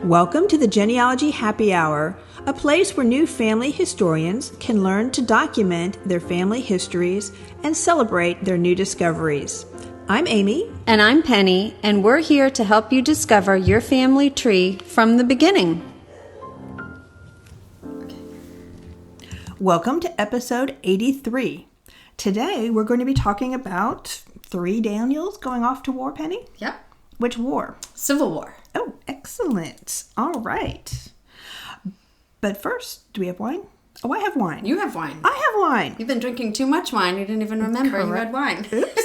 Welcome to the Genealogy Happy Hour, a place where new family historians can learn to document their family histories and celebrate their new discoveries. I'm Amy. And I'm Penny, and we're here to help you discover your family tree from the beginning. Welcome to episode 83. Today we're going to be talking about 3 Daniels going off to war, Penny? Yep. Which war? Civil War. Oh, excellent. All right. But first, do we have wine? Oh, I have wine. You have wine. I have wine. You've been drinking too much wine. You didn't even remember you had wine. Oops.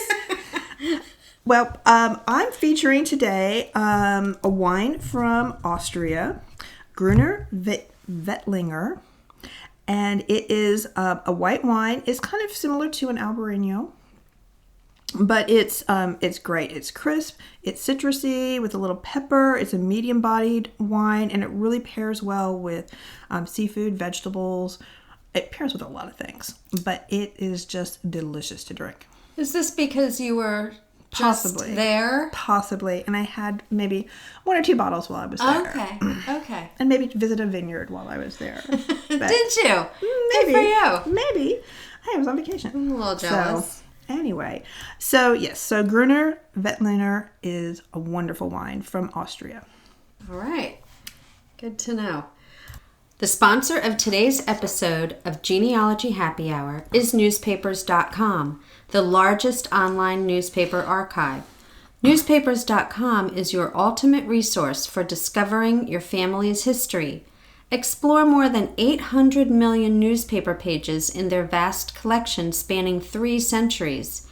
Well, I'm featuring today a wine from Austria, Gruner Veltliner, and it is a white wine. It's kind of similar to an Albarino. But it's great. It's crisp, it's citrusy with a little pepper. It's a medium-bodied wine, and it really pairs well with seafood, vegetables. It pairs with a lot of things, but it is just delicious to drink. Is this because you were Possibly there? Possibly, and I had maybe 1 or 2 bottles while I was there. Okay. And maybe visit a vineyard while I was there. But Did you? Maybe. Good for you. Maybe. I was on vacation. I'm a little jealous. Anyway, so Gruner Veltliner is a wonderful wine from Austria. All right. Good to know. The sponsor of today's episode of Genealogy Happy Hour is newspapers.com, the largest online newspaper archive. Newspapers.com is your ultimate resource for discovering your family's history. Explore more than 800 million newspaper pages in their vast collection spanning 3 centuries.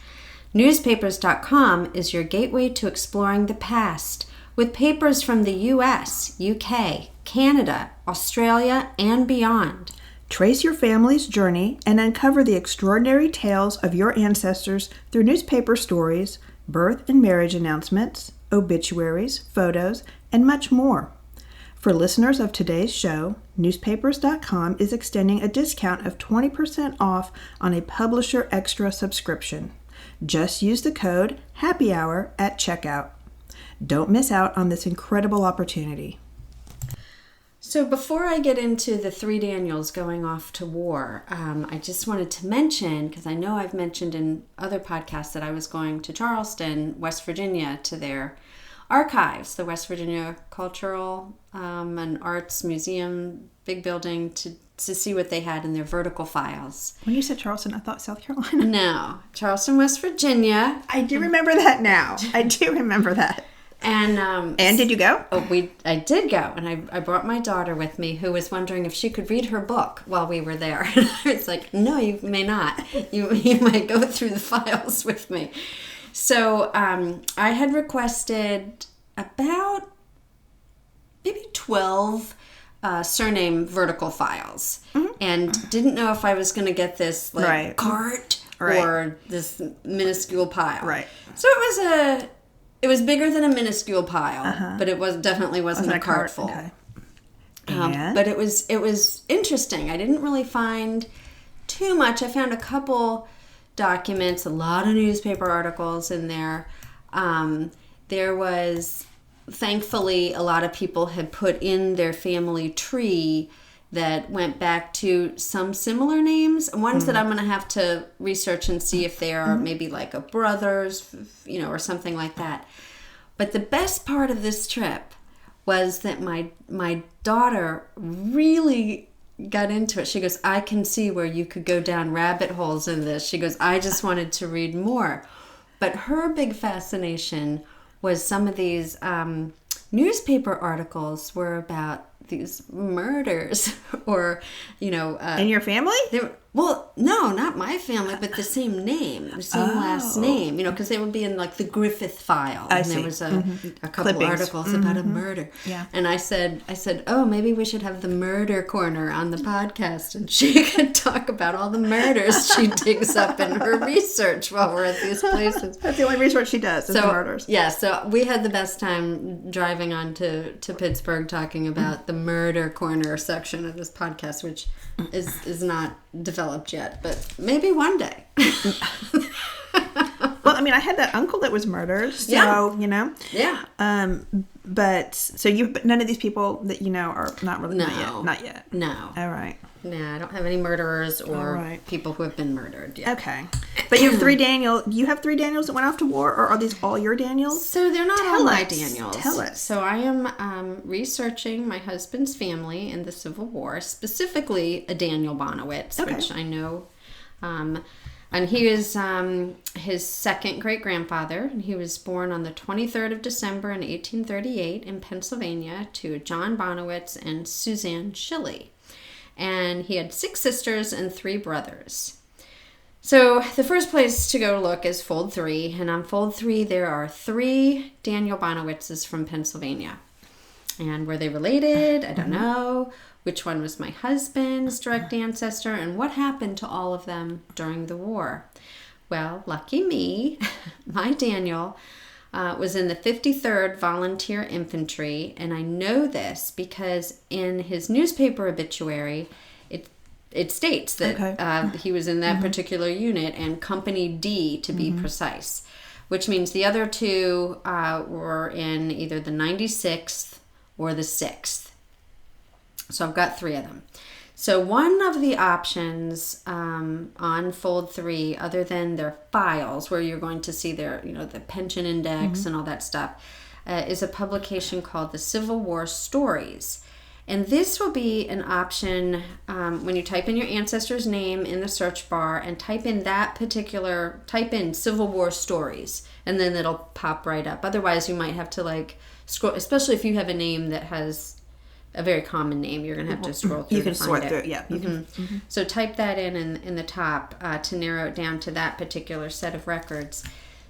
Newspapers.com is your gateway to exploring the past, with papers from the US, UK, Canada, Australia, and beyond. Trace your family's journey and uncover the extraordinary tales of your ancestors through newspaper stories, birth and marriage announcements, obituaries, photos, and much more. For listeners of today's show, newspapers.com is extending a discount of 20% off on a Publisher Extra subscription. Just use the code HAPPYHOUR at checkout. Don't miss out on this incredible opportunity. So before I get into the 3 Daniels going off to war, I just wanted to mention, because I know I've mentioned in other podcasts that I was going to Charleston, West Virginia, to their archives, the West Virginia Cultural and Arts Museum, big building, to see what they had in their vertical files. When you said Charleston, I thought South Carolina. No, Charleston, West Virginia. I do remember that now. I do remember that. And did you go? I did go, and I brought my daughter with me, who was wondering if she could read her book while we were there. And I was like, no, you may not. You might go through the files with me. So I had requested about maybe 12 surname vertical files, and didn't know if I was going to get this cart or this minuscule pile. Right. So it was bigger than a minuscule pile, but it definitely wasn't a cart full. Okay. But it was interesting. I didn't really find too much. I found a couple documents, a lot of newspaper articles in there. There was, thankfully, a lot of people had put in their family tree that went back to some similar names, ones that I'm going to have to research and see if they are maybe like a brother's, or something like that. But the best part of this trip was that my daughter really got into it. She goes, I can see where you could go down rabbit holes in this. She goes, I just wanted to read more. But her big fascination was some of these newspaper articles were about these murders or, in your family? Well, no, not my family, but the same name, the same last name, because they would be in like the Griffith file. And there was a couple Clippings. articles about a murder. Yeah. And I said, oh, maybe we should have the murder corner on the podcast, and she could talk about all the murders she digs up in her research while we're at these places. That's the only research she does is the murders. Yeah, so we had the best time driving on to Pittsburgh talking about the murder corner section of this podcast, which is not developed yet, but maybe one day. Well, I mean, I had that uncle that was murdered, so, Yeah. But, so but none of these people that you know are not really, not yet. No. All right. No, I don't have any murderers or people who have been murdered yet. Okay. But you have three Daniels that went off to war, or are these all your Daniels? So they're not all my Daniels. Tell us. So I am researching my husband's family in the Civil War, specifically a Daniel Bonowitz, which I know. And he is his second great-grandfather. And he was born on the 23rd of December in 1838 in Pennsylvania to John Bonowitz and Suzanne Shilley. And he had 6 sisters and 3 brothers. So the first place to go look is Fold 3. And on Fold 3, there are 3 Daniel Bonowitzes from Pennsylvania. And were they related? I don't know. Which one was my husband's direct ancestor? And what happened to all of them during the war? Well, lucky me, my Daniel was in the 53rd Volunteer Infantry, and I know this because in his newspaper obituary, it states that he was in that particular unit, and Company D to be precise, which means the other 2 were in either the 96th or the 6th. So I've got 3 of them. So one of the options on Fold 3, other than their files, where you're going to see their, the pension index and all that stuff, is a publication called The Civil War Stories. And this will be an option when you type in your ancestor's name in the search bar and type in Civil War Stories, and then it'll pop right up. Otherwise, you might have to scroll, especially if you have a name that has a very common name, you're going to have to scroll through. You can sort through it, yeah. So type that in the top to narrow it down to that particular set of records.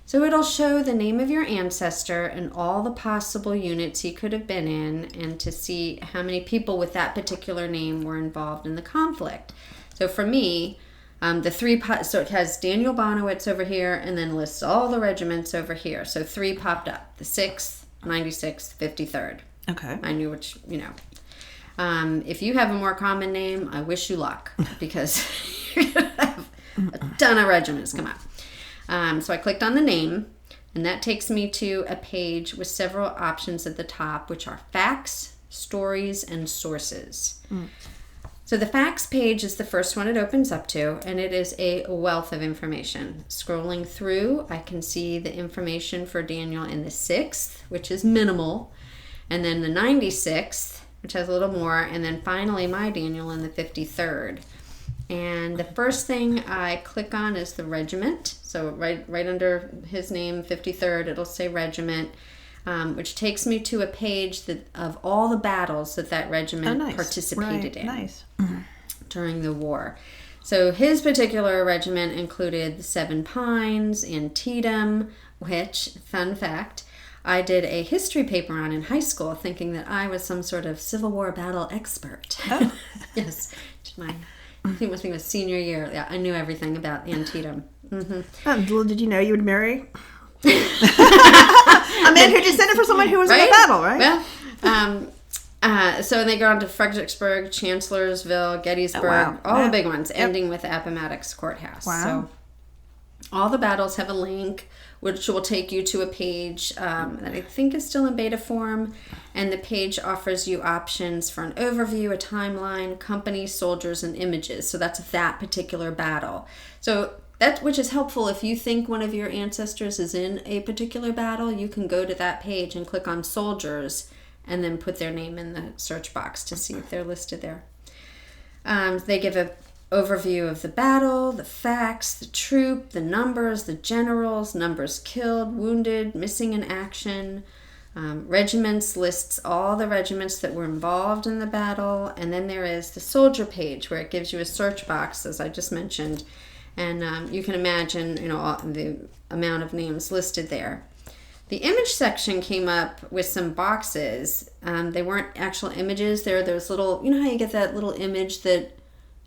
So it'll show the name of your ancestor and all the possible units he could have been in, and to see how many people with that particular name were involved in the conflict. So for me, so it has Daniel Bonowitz over here, and then lists all the regiments over here. So 3 popped up: the 6th, 96th, 53rd. Okay. I knew which, if you have a more common name, I wish you luck, because you're going to have a ton of regiments come up. So I clicked on the name, and that takes me to a page with several options at the top, which are facts, stories, and sources. So the facts page is the first one it opens up to, and it is a wealth of information. Scrolling through, I can see the information for Daniel in the 6th, which is minimal, and then the 96th, which has a little more, and then finally my Daniel in the 53rd. And the first thing I click on is the regiment. So right under his name, 53rd, it'll say regiment, which takes me to a page of all the battles that regiment participated in during the war. So his particular regiment included the 7 Pines, Antietam, which, fun fact, I did a history paper on in high school, thinking that I was some sort of Civil War battle expert. Oh. Yes. I think it must be my senior year. Yeah, I knew everything about Antietam. Well, did you know you would marry a man who descended from someone who was in a battle, right? Well, so they go on to Fredericksburg, Chancellorsville, Gettysburg, all the big ones, ending with Appomattox Courthouse. Wow. So all the battles have a link, which will take you to a page that I think is still in beta form, and the page offers you options for an overview, a timeline, company, soldiers, and images. So that's that particular battle. So which is helpful if you think one of your ancestors is in a particular battle. You can go to that page and click on soldiers, and then put their name in the search box to see if they're listed there. They give a overview of the battle, the facts, the troop, the numbers, the generals, numbers killed, wounded, missing in action. Regiments lists all the regiments that were involved in the battle. And then there is the soldier page, where it gives you a search box, as I just mentioned. And you can imagine, the amount of names listed there. The image section came up with some boxes. They weren't actual images. There are those little, how you get that little image that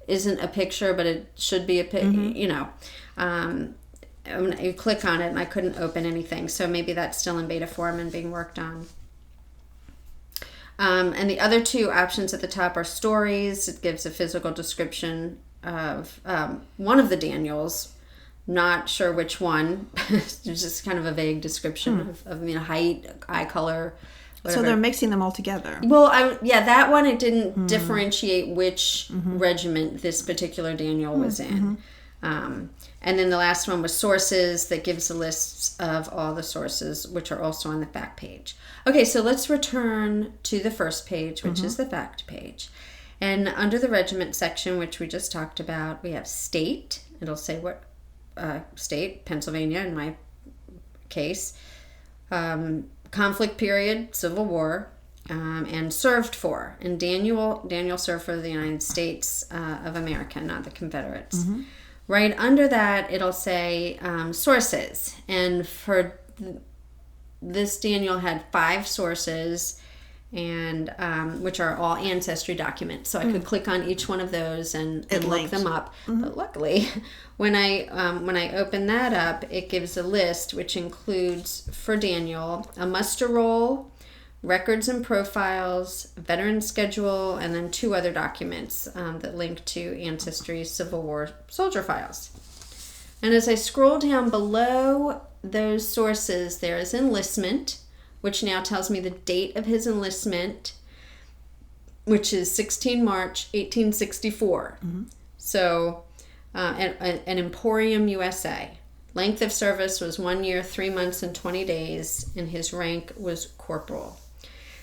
isn't a picture, but it should be a picture, you click on it, and I couldn't open anything. So maybe that's still in beta form and being worked on. And the other 2 options at the top are stories. It gives a physical description of one of the Daniels, Not sure which one. It's just kind of a vague description of height, eye color, whatever. So they're mixing them all together. Well, that one, it didn't differentiate which regiment this particular Daniel was in. And then the last one was sources, that gives a list of all the sources, which are also on the fact page. Okay, so let's return to the first page, which is the fact page. And under the regiment section, which we just talked about, we have state. It'll say what state, Pennsylvania in my case. Conflict period, Civil War, and served for. And Daniel served for the United States of America, not the Confederates. Right under that, it'll say sources. And for this, Daniel had 5 sources, and which are all ancestry documents. So I could click on each one of those and look them up. But luckily, when I open that up, it gives a list which includes, for Daniel, a muster roll, records and profiles, veteran schedule, and then 2 other documents that link to Ancestry Civil War soldier files. And as I scroll down below those sources, there is enlistment, which now tells me the date of his enlistment, which is 16 March 1864. So, an Emporium, USA. Length of service was 1 year, 3 months, and 20 days, and his rank was corporal.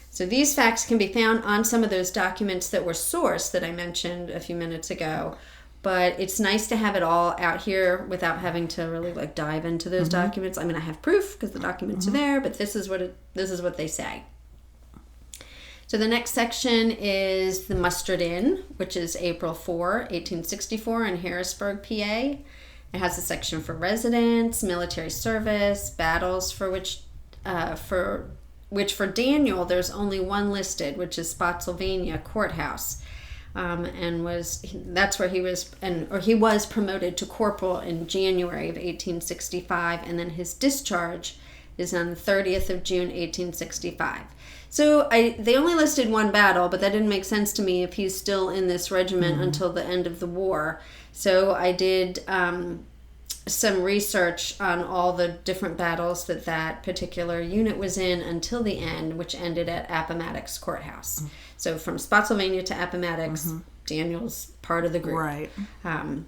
So these facts can be found on some of those documents that were sourced that I mentioned a few minutes ago. But it's nice to have it all out here without having to really dive into those documents. I mean, I have proof because the documents are there, but this is what they say. So the next section is the mustered in, which is April 4, 1864 in Harrisburg, PA. It has a section for residence, military service, battles for which for Daniel there's only one listed, which is Spotsylvania Courthouse. That's where he was promoted to corporal in January of 1865, and then his discharge is on the 30th of June 1865. So they only listed one battle, but that didn't make sense to me if he's still in this regiment until the end of the war. So I did some research on all the different battles that particular unit was in until the end, which ended at Appomattox Courthouse. So from Spotsylvania to Appomattox, Daniel's part of the group. Right. And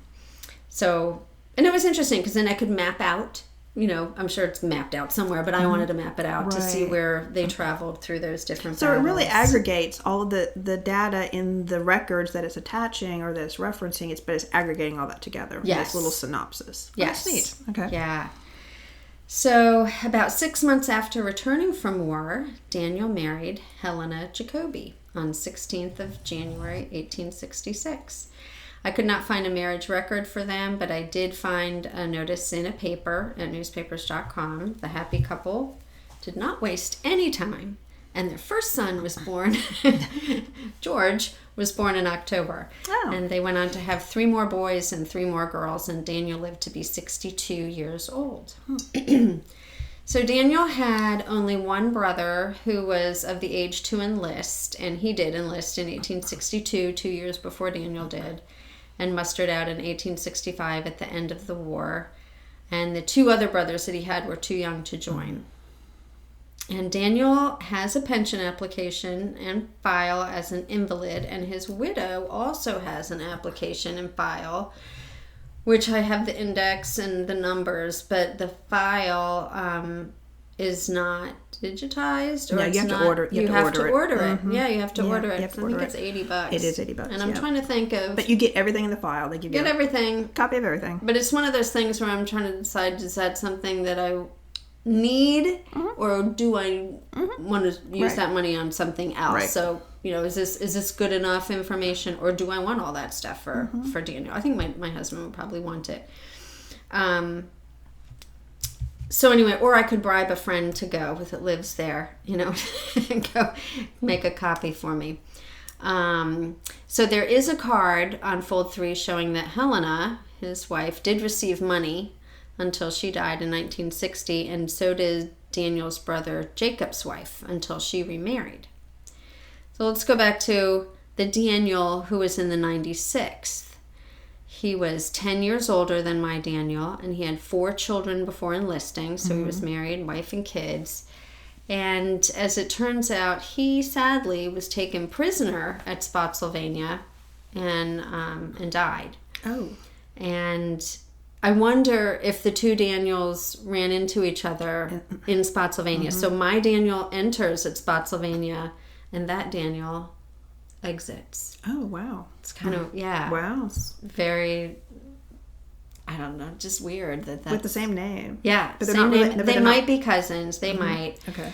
it was interesting because then I could map out, I'm sure it's mapped out somewhere, but I wanted to map it out to see where they traveled through those different battles. So it really aggregates all of the data in the records that it's attaching or that it's referencing, but it's aggregating all that together. Yes. This little synopsis. Yes. That's neat. Okay. Yeah. So about 6 months after returning from war, Daniel married Helena Jacobi on 16th of January, 1866. I could not find a marriage record for them, but I did find a notice in a paper at newspapers.com. The happy couple did not waste any time, and their first son was born, George, was born in October. Oh. And they went on to have 3 more boys and 3 more girls, and Daniel lived to be 62 years old. So Daniel had only one brother who was of the age to enlist, and he did enlist in 1862, 2 years before Daniel did, and mustered out in 1865 at the end of the war. And the 2 other brothers that he had were too young to join. And Daniel has a pension application and file as an invalid, and his widow also has an application and file, which I have the index and the numbers, but the file is not digitized, or no, you have to order. You have to order it. Mm-hmm. Yeah, you have to order it. I think it's $80. It is $80. And I'm trying to think of. But you get everything in the file. They give you everything. Copy of everything. But it's one of those things where I'm trying to decide: is that something that I need, or do I want to use that money on something else? Right. So is this good enough information, or do I want all that stuff for Daniel? I think my husband would probably want it. So anyway, or I could bribe a friend to go that lives there, and go make a copy for me. So there is a card on fold 3 showing that Helena, his wife, did receive money until she died in 1960, and so did Daniel's brother Jacob's wife until she remarried. So let's go back to the Daniel who was in the 96th. He was 10 years older than my Daniel, and he had 4 children before enlisting, so he was married, wife and kids. And as it turns out, he sadly was taken prisoner at Spotsylvania and died. Oh. And I wonder if the 2 Daniels ran into each other in Spotsylvania. So my Daniel enters at Spotsylvania, and that Daniel exits. Oh, wow. It's kind of, yeah. Wow. It's very, I don't know, just weird that that's... With the same name. Yeah. But they're same not name. really, they might be cousins. They might. Okay.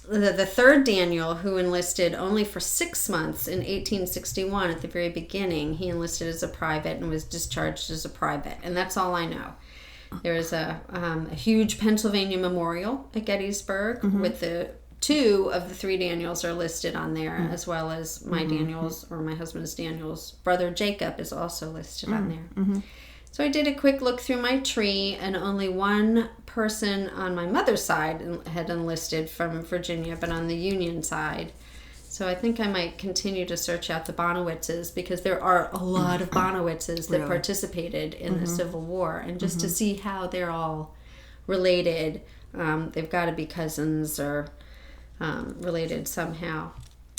The third Daniel, who enlisted only for 6 months in 1861 at the very beginning, he enlisted as a private and was discharged as a private. And that's all I know. There is a huge Pennsylvania memorial at Gettysburg with the 2 of the 3 Daniels are listed on there, as well as my Daniel's, or my husband's Daniel's brother Jacob is also listed on there. So I did a quick look through my tree, and only one person on my mother's side had enlisted from Virginia, but on the Union side. So I think I might continue to search out the Bonowitzes, because there are a lot of Bonowitzes that participated in the Civil War, and just to see how they're all related. They've got to be cousins or related somehow.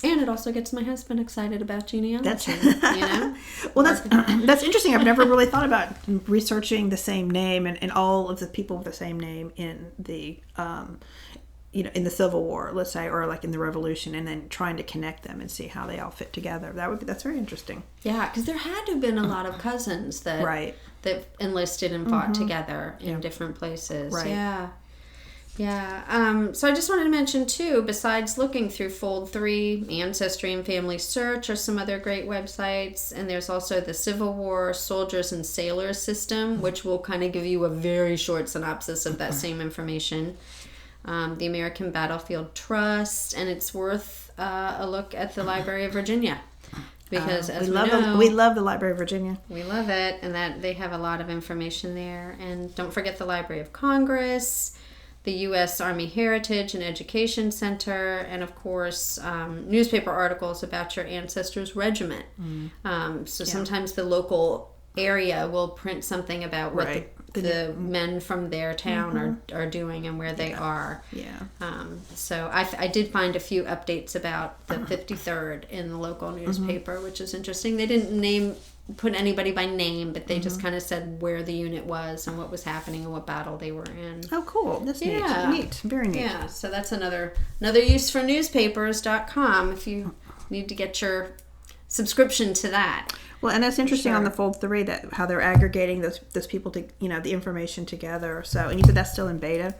And it also gets my husband excited about genealogy, you know? Well, that's interesting. I've never really thought about researching the same name and all of the people with the same name in the, in the Civil War, let's say, or like in the Revolution, and then trying to connect them and see how they all fit together. That's very interesting. Yeah, because there had to have been a lot of cousins that enlisted and fought together in different places. Right. Yeah. Yeah. So I just wanted to mention, too, besides looking through Fold 3, Ancestry and Family Search are some other great websites. And there's also the Civil War Soldiers and Sailors System, which will kind of give you a very short synopsis of that same information. The American Battlefield Trust, and it's worth a look at the Library of Virginia. Because as we love the Library of Virginia. We love it, and that they have a lot of information there. And don't forget the Library of Congress, the U.S. Army Heritage and Education Center, and of course newspaper articles about your ancestors' regiment. Sometimes the local area will print something about what the men from their town are doing and where they are. So I did find a few updates about the 53rd in the local newspaper, which is interesting. They didn't put anybody by name, but they just kind of said where the unit was and what was happening and what battle they were in. Oh, cool. That's neat. Very neat. Yeah, so that's another use for newspapers.com if you need to get your subscription to that. Well, and that's interesting on the Fold 3, that how they're aggregating those people to, the information together. So, and you said that's still in beta?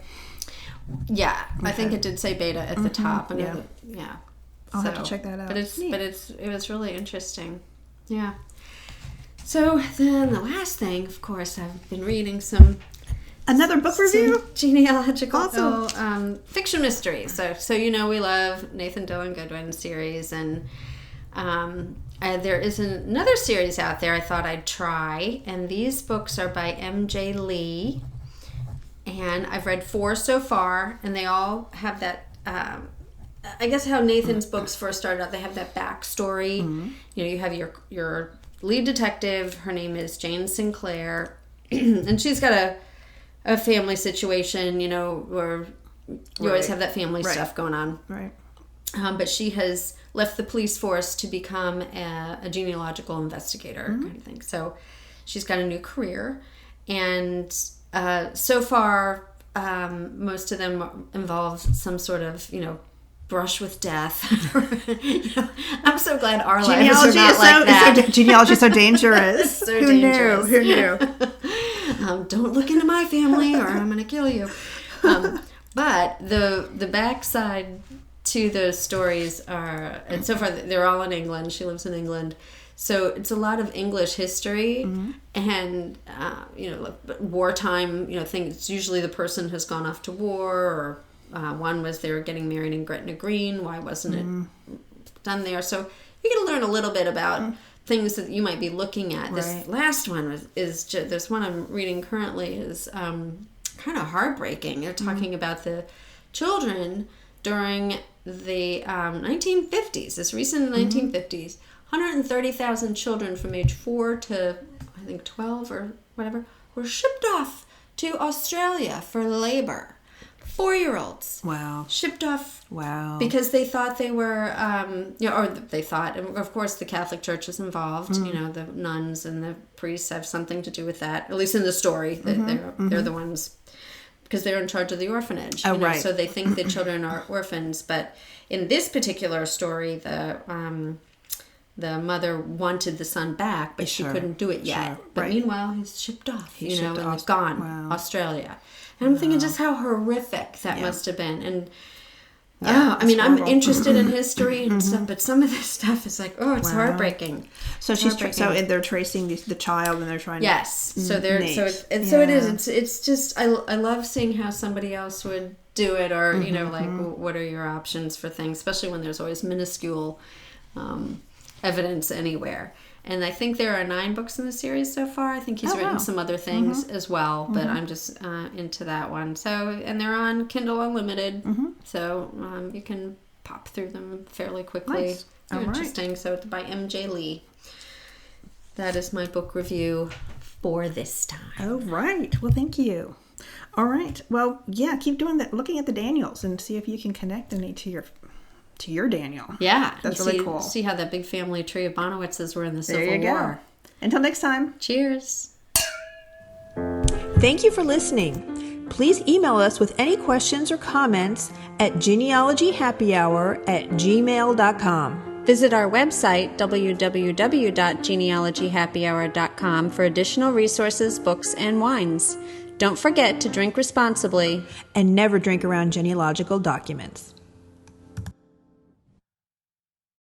Yeah, okay. I think it did say beta at the top. And I'll have to check that out. But it was really interesting. Yeah. So then the last thing, of course, I've been reading another book review, genealogical fiction mysteries. So we love Nathan Dillon Goodwin's series, and there is another series out there I thought I'd try, and these books are by M.J. Lee, and I've read 4 so far, and they all have that. I guess how Nathan's books first started out, they have that backstory. You have your lead detective, her name is Jane Sinclair, and she's got a family situation, where you always have that family stuff going on. Right. But she has left the police force to become a genealogical investigator kind of thing. So she's got a new career, and so far most of them involve some sort of, brush with death. I'm so glad our lives are not like that. Genealogy is so dangerous. Who knew? Don't look into my family or I'm going to kill you. But the backside to those stories are, and so far they're all in England. She lives in England. So it's a lot of English history and, wartime, things. Usually the person has gone off to war, or one was they were getting married in Gretna Green. Why wasn't it done there? So you get to learn a little bit about things that you might be looking at. This last one is just, this one I'm reading currently is kind of heartbreaking. They're talking about the children during the 1950s, this recent 1950s. 130,000 children from age 4 to, I think, 12 or whatever, were shipped off to Australia for labor. 4-year-olds. Wow. Shipped off. Wow. Because they thought they were, or they thought, and of course the Catholic Church is involved, the nuns and the priests have something to do with that, at least in the story. They're the ones, because they're in charge of the orphanage. Oh, right. So they think the children are orphans, but in this particular story, the mother wanted the son back, but she couldn't do it yet. Sure. But meanwhile, he's shipped off, and gone, Australia. And I'm thinking just how horrific that must have been. And I mean, horrible. I'm interested in history and stuff, but some of this stuff is like, it's heartbreaking. So they're tracing the child, and they're trying. Yes. So they're so it is. It's just I love seeing how somebody else would do it, or what are your options for things, especially when there's always minuscule evidence anywhere. And I think there are 9 books in the series so far. I think he's written some other things as well, but I'm just into that one. So, and they're on Kindle Unlimited, so you can pop through them fairly quickly. Nice. They're interesting. Right. So it's by M.J. Lee. That is my book review for this time. Oh, right. Well, thank you. All right. Well, yeah, keep doing that. Looking at the Daniels and see if you can connect any to your Daniel. Yeah. That's really cool. See how that big family tree of Bonowitzes were in the Civil War. Go. Until next time. Cheers. Thank you for listening. Please email us with any questions or comments at genealogyhappyhour@gmail.com. Visit our website, www.genealogyhappyhour.com, for additional resources, books, and wines. Don't forget to drink responsibly. And never drink around genealogical documents.